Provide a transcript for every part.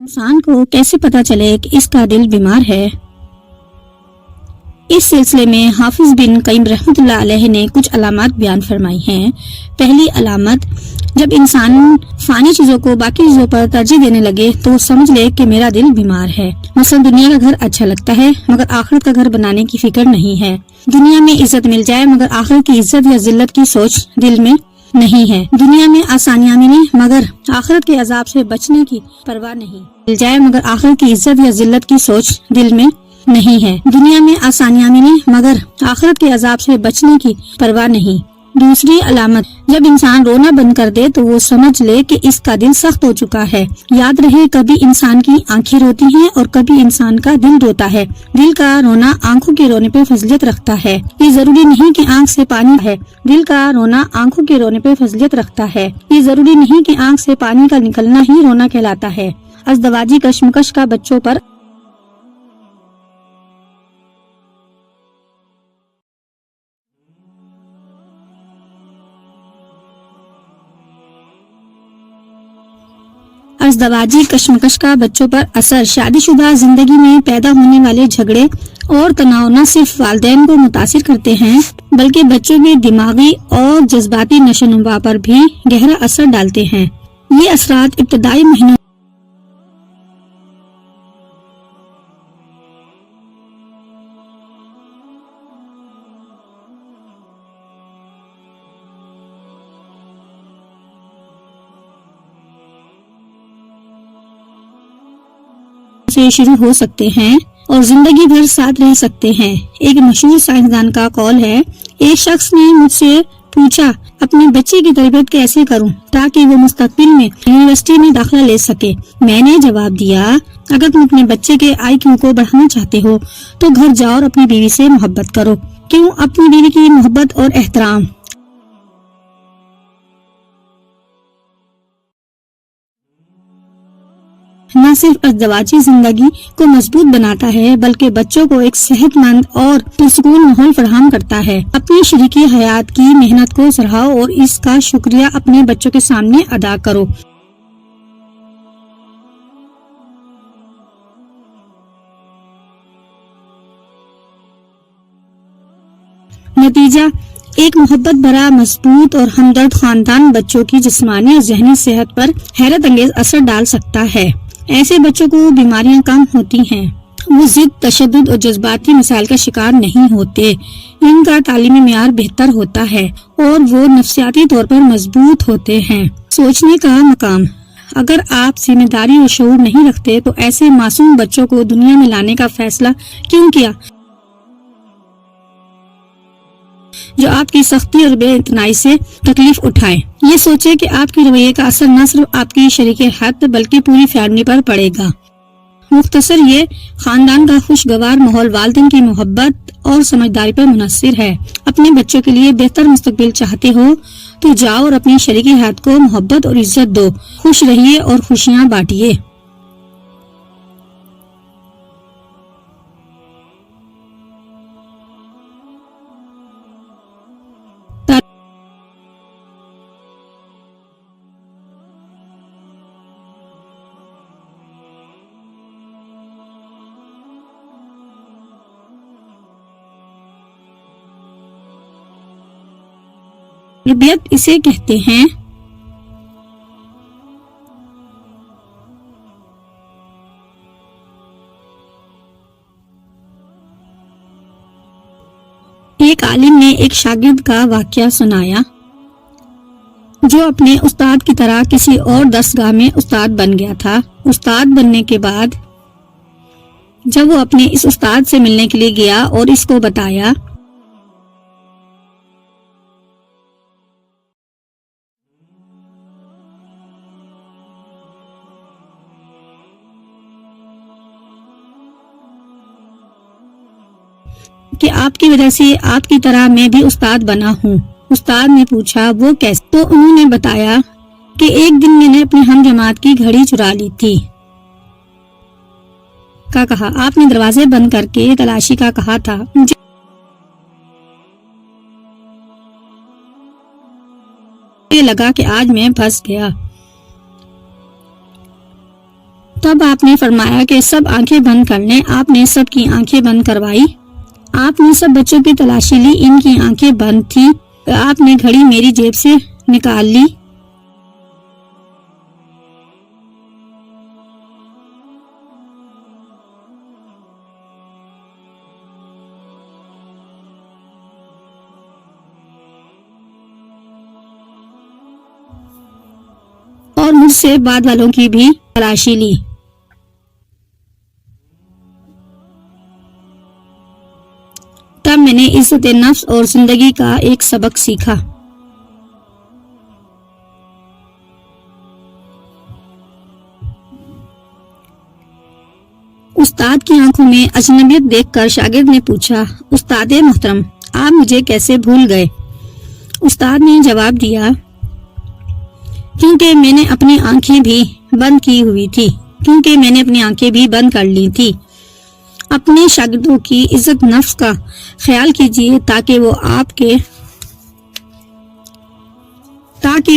انسان کو کیسے پتا چلے کہ اس کا دل بیمار ہے؟ اس سلسلے میں حافظ بن قیم رحمۃ اللہ علیہ نے کچھ علامات بیان فرمائی ہیں۔ پہلی علامت، جب انسان فانی چیزوں کو باقی چیزوں پر ترجیح دینے لگے تو سمجھ لے کہ میرا دل بیمار ہے۔ مثلا دنیا کا گھر اچھا لگتا ہے مگر آخرت کا گھر بنانے کی فکر نہیں ہے۔ دنیا میں عزت مل جائے مگر آخرت کی عزت یا ذلت کی سوچ دل میں نہیں ہے۔ دنیا میں آسانیاں ملیں مگر آخرت کے عذاب سے بچنے کی پرواہ نہیں، مل جائے مگر آخرت کی عزت یا ذلت کی سوچ دل میں نہیں ہے۔ دنیا میں آسانیاں ملیں مگر آخرت کے عذاب سے بچنے کی پرواہ نہیں۔ دوسری علامت، جب انسان رونا بند کر دے تو وہ سمجھ لے کہ اس کا دل سخت ہو چکا ہے۔ یاد رہے، کبھی انسان کی آنکھیں روتی ہیں اور کبھی انسان کا دل روتا ہے۔ دل کا رونا آنکھوں کے رونے پہ فضیلت رکھتا ہے۔ یہ ضروری نہیں کہ آنکھ سے پانی ہے، دل کا رونا آنکھوں کے رونے پہ فضیلت رکھتا ہے۔ یہ ضروری نہیں کہ آنکھ سے پانی کا نکلنا ہی رونا کہلاتا ہے۔ ازدواجی کشمکش کا بچوں پر ازدواجی کشمکش کا بچوں پر اثر، شادی شدہ زندگی میں پیدا ہونے والے جھگڑے اور تناؤ نہ صرف والدین کو متاثر کرتے ہیں بلکہ بچوں کے دماغی اور جذباتی نشو و نما پر بھی گہرا اثر ڈالتے ہیں۔ یہ اثرات ابتدائی مہینوں سے شروع ہو سکتے ہیں اور زندگی بھر ساتھ رہ سکتے ہیں۔ ایک مشہور سائنسدان کا قول ہے، ایک شخص نے مجھ سے پوچھا اپنے بچے کی تربیت کیسے کروں تاکہ وہ مستقبل میں یونیورسٹی میں داخلہ لے سکے۔ میں نے جواب دیا، اگر تم اپنے بچے کے آئی کیو کو بڑھانا چاہتے ہو تو گھر جاؤ اور اپنی بیوی سے محبت کرو۔ کیوں؟ اپنی بیوی کی محبت اور احترام نہ صرف ازدواجی زندگی کو مضبوط بناتا ہے بلکہ بچوں کو ایک صحت مند اور پرسکون ماحول فراہم کرتا ہے۔ اپنی شریکی حیات کی محنت کو سراہو اور اس کا شکریہ اپنے بچوں کے سامنے ادا کرو۔ نتیجہ، ایک محبت بھرا، مضبوط اور ہمدرد خاندان بچوں کی جسمانی اور ذہنی صحت پر حیرت انگیز اثر ڈال سکتا ہے۔ ایسے بچوں کو بیماریاں کم ہوتی ہیں، وہ ضد، تشدد اور جذباتی مسائل کا شکار نہیں ہوتے، ان کا تعلیمی معیار بہتر ہوتا ہے اور وہ نفسیاتی طور پر مضبوط ہوتے ہیں۔ سوچنے کا مقام، اگر آپ ذمہ داری اور شعور نہیں رکھتے تو ایسے معصوم بچوں کو دنیا میں لانے کا فیصلہ کیوں کیا جو آپ کی سختی اور بے اعتنائی سے تکلیف اٹھائے؟ یہ سوچے کہ آپ کی رویے کا اثر نہ صرف آپ کی شریک حیات بلکہ پوری فیملی پر پڑے گا۔ مختصر، یہ خاندان کا خوشگوار ماحول والدین کی محبت اور سمجھداری پر منحصر ہے۔ اپنے بچوں کے لیے بہتر مستقبل چاہتے ہو تو جاؤ اور اپنی شریک حیات کو محبت اور عزت دو، خوش رہیے اور خوشیاں بانٹیے۔ تربیت اسے کہتے ہیں ایک عالم نے ایک شاگرد کا واقعہ سنایا جو اپنے استاد کی طرح کسی اور درسگاہ میں استاد بن گیا تھا۔ استاد بننے کے بعد جب وہ اپنے اس استاد سے ملنے کے لیے گیا اور اس کو بتایا کہ آپ کی وجہ سے آپ کی طرح میں بھی استاد بنا ہوں، استاد نے پوچھا وہ کیسے؟ تو انہوں نے بتایا کہ ایک دن میں نے اپنی ہم جماعت کی گھڑی چرا لی تھی۔ کہا آپ نے دروازے بند کر کے تلاشی کا کہا تھا، مجھے لگا کہ آج میں پھنس گیا۔ تب آپ نے فرمایا کہ سب آنکھیں بند کر لیں۔ آپ نے سب کی آنکھیں بند کروائی۔ آپ نے سب بچوں کی تلاشی لی، ان کی آنکھیں بند تھی۔ آپ نے گھڑی میری جیب سے نکال لی۔ اور مجھ سے بعد والوں کی بھی تلاشی لی۔ تب میں نے عزت نفس اور زندگی کا ایک سبق سیکھا۔ استاد کی آنکھوں میں اجنبیت دیکھ کر شاگرد نے پوچھا، استاد محترم، آپ مجھے کیسے بھول گئے؟ استاد نے جواب دیا، کیونکہ میں نے اپنی آنکھیں بھی بند کی ہوئی تھی، کیونکہ میں نے اپنی آنکھیں بھی بند کر لی تھی۔ اپنے شاگردوں کی عزت نفس کا خیال کیجیے تاکہ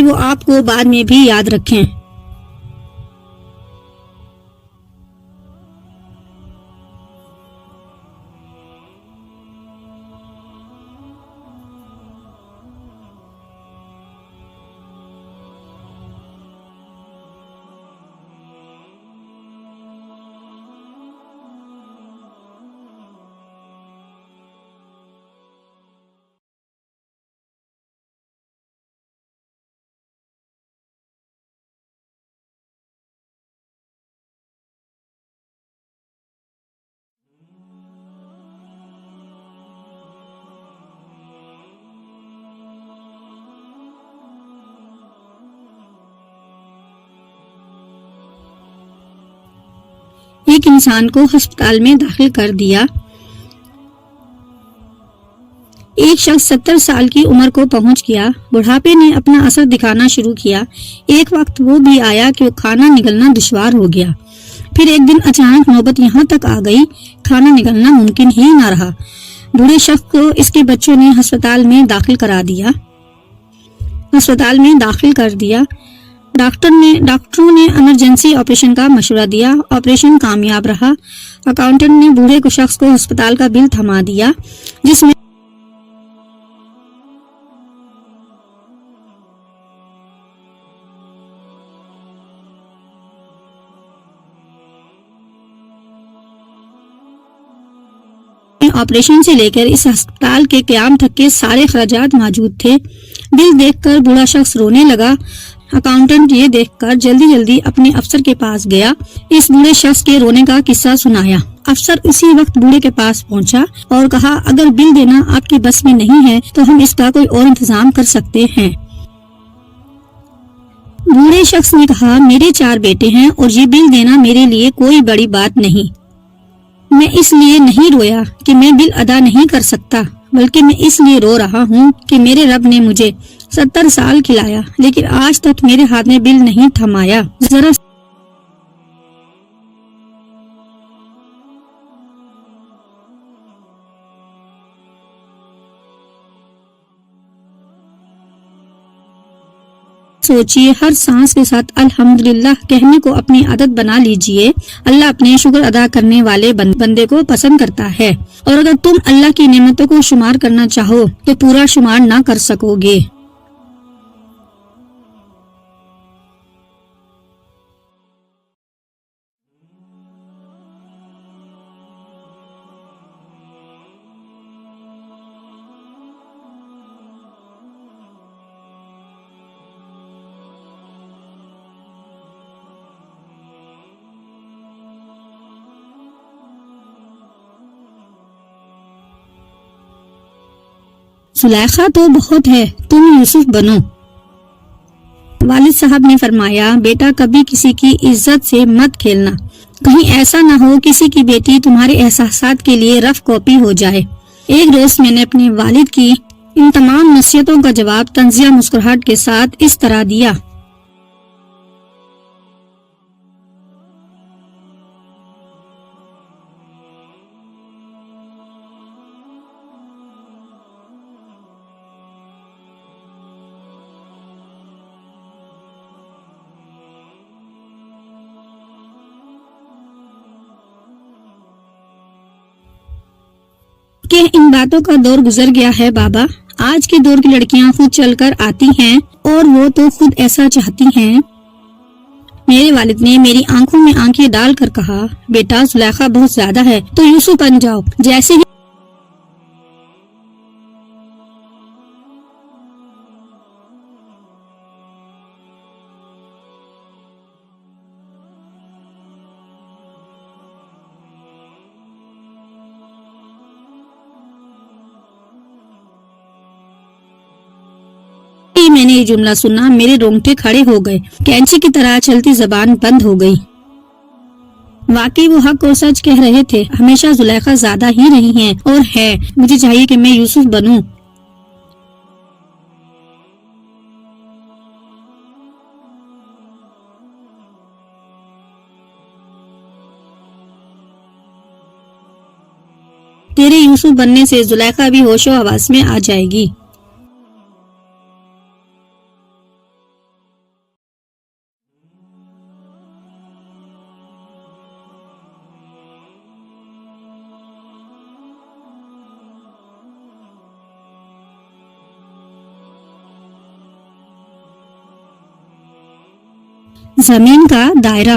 وہ آپ کو بعد میں بھی یاد رکھیں۔ ایک انسان کو ہسپتال میں داخل کر دیا۔ ایک شخص 70 سال کی عمر کو پہنچ گیا۔ بڑھاپے نے اپنا اثر دکھانا شروع کیا۔ ایک وقت وہ بھی آیا کہ کھانا نگلنا دشوار ہو گیا۔ پھر ایک دن اچانک نوبت یہاں تک آ گئی، کھانا نگلنا ممکن ہی نہ رہا۔ بوڑھے شخص کو اس کے بچوں نے ہسپتال میں داخل کر دیا۔ ڈاکٹروں نے ایمرجنسی آپریشن کا مشورہ دیا۔ آپریشن کامیاب رہا۔ اکاؤنٹنٹ نے بوڑھے شخص کو ہسپتال کا بل تھما دیا، جس میں آپریشن سے لے کر اس ہسپتال کے قیام تک کے سارے اخراجات موجود تھے۔ بل دیکھ کر بوڑھا شخص رونے لگا۔ اکاؤنٹنٹ یہ دیکھ کر جلدی اپنے افسر کے پاس گیا، اس بوڑھے شخص کے رونے کا قصہ سنایا۔ افسر اسی وقت بوڑھے کے پاس پہنچا اور کہا، اگر بل دینا آپ کی بس میں نہیں ہے تو ہم اس کا کوئی اور انتظام کر سکتے ہیں۔ بوڑھے شخص نے کہا، میرے 4 بیٹے ہیں اور یہ بل دینا میرے لیے کوئی بڑی بات نہیں۔ میں اس لیے نہیں رویا کہ میں بل ادا نہیں کر سکتا، بلکہ میں اس لیے رو رہا ہوں کہ میرے رب نے مجھے 70 سال کھلایا لیکن آج تک میرے ہاتھ میں بل نہیں تھمایا۔ ذرا سوچئے، ہر سانس کے ساتھ الحمدللہ کہنے کو اپنی عادت بنا لیجئے۔ اللہ اپنے شکر ادا کرنے والے بندے کو پسند کرتا ہے، اور اگر تم اللہ کی نعمتوں کو شمار کرنا چاہو تو پورا شمار نہ کر سکو گے۔ زلیخا تو بہت ہے، تم یوسف بنو۔ والد صاحب نے فرمایا، بیٹا کبھی کسی کی عزت سے مت کھیلنا، کہیں ایسا نہ ہو کسی کی بیٹی تمہارے احساسات کے لیے رف کاپی ہو جائے۔ ایک روز میں نے اپنے والد کی ان تمام نصیحتوں کا جواب طنزیہ مسکراہٹ کے ساتھ اس طرح دیا۔ کہ ان باتوں کا دور گزر گیا ہے بابا. آج کے دور کی لڑکیاں خود چل کر آتی ہیں اور وہ تو خود ایسا چاہتی ہیں. میرے والد نے میری آنکھوں میں آنکھیں ڈال کر کہا, بیٹا زلیخا بہت زیادہ ہے تو یوسف بن جاؤ. جیسے ہی میں نے یہ جملہ سنا میرے رونگٹے کھڑے ہو گئے. کینچی کی طرح چلتی زبان بند ہو گئی. واقعی وہ حق اور سچ کہہ رہے تھے. ہمیشہ زلیخا زیادہ ہی رہی ہیں اور ہے. مجھے چاہیے کہ میں یوسف بنوں. تیرے یوسف بننے سے زلیخا بھی ہوش و حواس میں آ جائے گی. زمین کا دائرہ.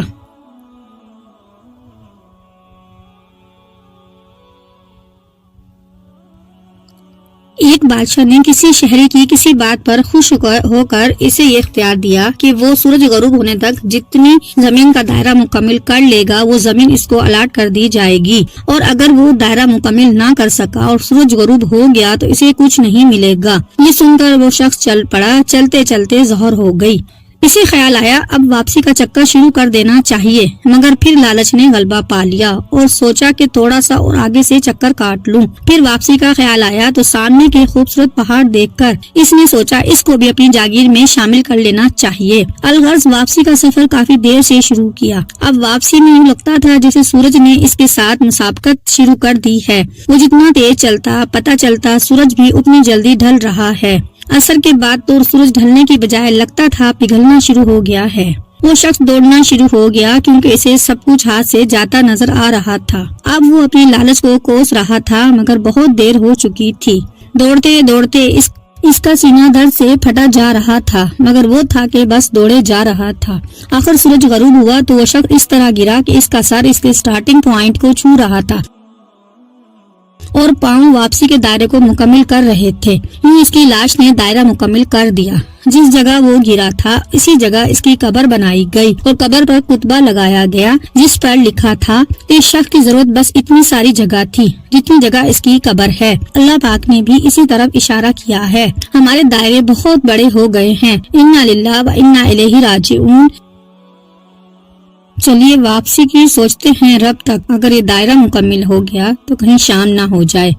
ایک بادشاہ نے کسی شہری کی کسی بات پر خوش ہو کر اسے یہ اختیار دیا کہ وہ سورج غروب ہونے تک جتنی زمین کا دائرہ مکمل کر لے گا وہ زمین اس کو الاٹ کر دی جائے گی, اور اگر وہ دائرہ مکمل نہ کر سکا اور سورج غروب ہو گیا تو اسے کچھ نہیں ملے گا. یہ سن کر وہ شخص چل پڑا. چلتے چلتے ظہر ہو گئی. اسے خیال آیا اب واپسی کا چکر شروع کر دینا چاہیے, مگر پھر لالچ نے غلبہ پا لیا اور سوچا کہ تھوڑا سا اور آگے سے چکر کاٹ لوں. پھر واپسی کا خیال آیا تو سامنے کے خوبصورت پہاڑ دیکھ کر اس نے سوچا اس کو بھی اپنی جاگیر میں شامل کر لینا چاہیے. الغرض واپسی کا سفر کافی دیر سے شروع کیا. اب واپسی میں یوں لگتا تھا جیسے سورج نے اس کے ساتھ مسابقت شروع کر دی ہے. وہ جتنا تیز چلتا پتہ چلتا سورج بھی اتنی جلدی ڈھل رہا ہے. عصر کے بعد تو سورج ڈھلنے کی بجائے لگتا تھا پگھلنا شروع ہو گیا ہے. وہ شخص دوڑنا شروع ہو گیا کیونکہ اسے سب کچھ ہاتھ سے جاتا نظر آ رہا تھا. اب وہ اپنی لالچ کو کوس رہا تھا مگر بہت دیر ہو چکی تھی. دوڑتے دوڑتے اس کا سینہ درد سے پھٹا جا رہا تھا مگر وہ تھا کہ بس دوڑے جا رہا تھا. آخر سورج غروب ہوا تو وہ شخص اس طرح گرا کہ اس کا سر اس کے سٹارٹنگ پوائنٹ کو چھو رہا تھا اور پاؤں واپسی کے دائرے کو مکمل کر رہے تھے. یوں اس کی لاش نے دائرہ مکمل کر دیا. جس جگہ وہ گرا تھا اسی جگہ اس کی قبر بنائی گئی اور قبر پر کتبہ لگایا گیا جس پر لکھا تھا اس شخص کی ضرورت بس اتنی ساری جگہ تھی جتنی جگہ اس کی قبر ہے. اللہ پاک نے بھی اسی طرف اشارہ کیا ہے. ہمارے دائرے بہت بڑے ہو گئے ہیں. انا للہ و انا الیہ راجعون. چلیے واپسی کی سوچتے ہیں. رب تک اگر یہ دائرہ مکمل ہو گیا تو کہیں شام نہ ہو جائے.